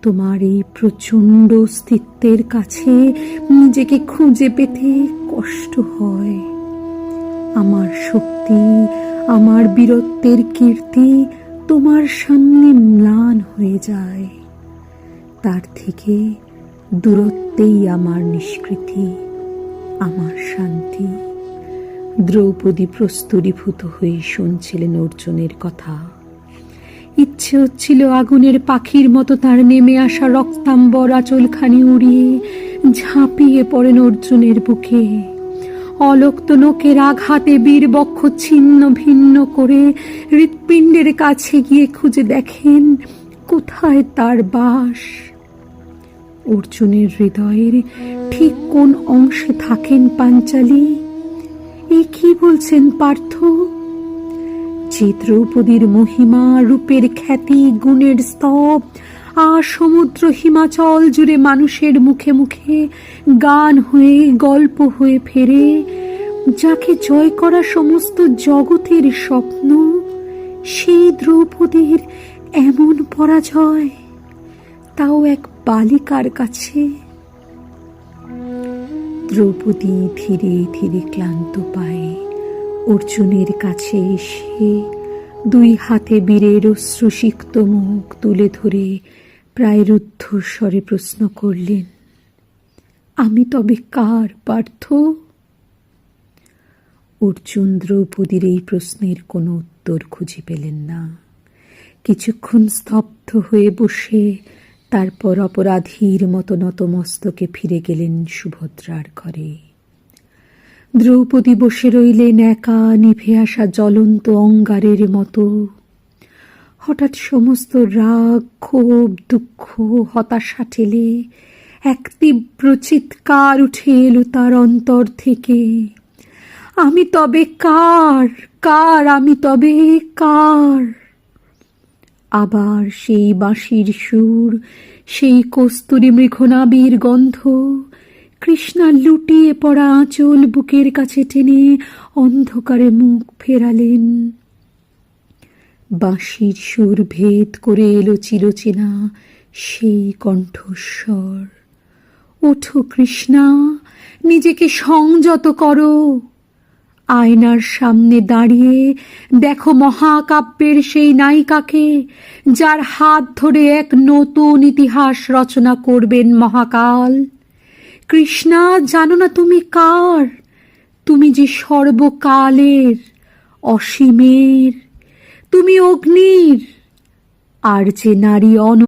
তোমার এই প্রচণ্ড অস্তিত্বের কাছে নিজেকে খুঁজে পেতে কষ্ট হয়। আমার শক্তি, আমার বীরত্বের কীর্তি তোমার সামনে ম্লান হয়ে যায়। তার থেকে দূরত্বেই আমার নিষ্কৃতি, আমার শান্তি। দ্রৌপদী প্রস্তরীভূত হয়ে শুনছিলেন অর্জুনের কথা। ইচ্ছে হচ্ছিল আগুনের পাখির মতো তার নেমে আসা রক্তাম্বর আঁচলখানি উড়িয়ে ঝাঁপিয়ে পড়েন অর্জুনের বুকে। অলক্ত নখের আঘাতে বীরবক্ষ ছিন্ন ভিন্ন করে হৃৎপিণ্ডের কাছে গিয়ে খুঁজে দেখেন কোথায় তার বাস। অর্জুনের হৃদয়ের ঠিক কোন অংশে থাকেন পাঞ্চালী? এ কি বলছেন পার্থ? যে দ্রৌপদীর মহিমা, রূপের খ্যাতি, গুণের স্তব সমুদ্র হিমাচল জুড়ে মানুষের মুখে মুখে গান হয়ে গল্প হয়ে ফেরে, যাকে জয় করা সমস্ত জগতের স্বপ্ন, সেই দ্রৌপদীর এমন পরাজয়, তাও এক বালিকার কাছে। দ্রৌপদী ধীরে ধীরে ক্লান্ত পায় অর্জুনের কাছে এসে দুই হাতে বীরের অশ্রুসিক্ত মুখ তুলে ধরে প্রায় রুদ্ধস্বরে প্রশ্ন করলেন, আমি তবে কার পার্থ? অর্জুন দ্রৌপদীর এই প্রশ্নের কোনো উত্তর খুঁজে পেলেন না। কিছুক্ষণ স্তব্ধ হয়ে বসে তারপর অপরাধীর মতো নতমস্তকে ফিরে গেলেন সুভদ্রার ঘরে। দ্রৌপদী বসে রইলেন একা, নিভে আসা জ্বলন্ত অঙ্গারের মতো। হঠাৎ সমস্ত রাগ, ক্ষোভ, দুঃখ, হতাশা ঠেলে এক তীব্র চিৎকার উঠে এলো তার অন্তর থেকে, আমি তবে কার, কার, আমি তবে কার? আবার সেই বাঁশির সুর, সেই কস্তুরী মৃগনাভির গন্ধ, কৃষ্ণা লুটিয়ে পড়া আঁচল বুকের কাছে টেনে অন্ধকারে মুখ ফেরালেন। বাঁশির সুর ভেদ করে এলো চিরচেনা সেই কণ্ঠস্বর, ওঠো কৃষ্ণা, নিজেকে সংযত করো। আয়নার সামনে দাঁড়িয়ে দেখো মহাকাব্যের সেই নায়িকাকে, যার হাত ধরে এক নতুন ইতিহাস রচনা করবেন মহাকাল। কৃষ্ণা, জানো না তুমি কার? তুমি যে সর্বকালের, অসীমের, তুমি অগ্নির। আর যে নারী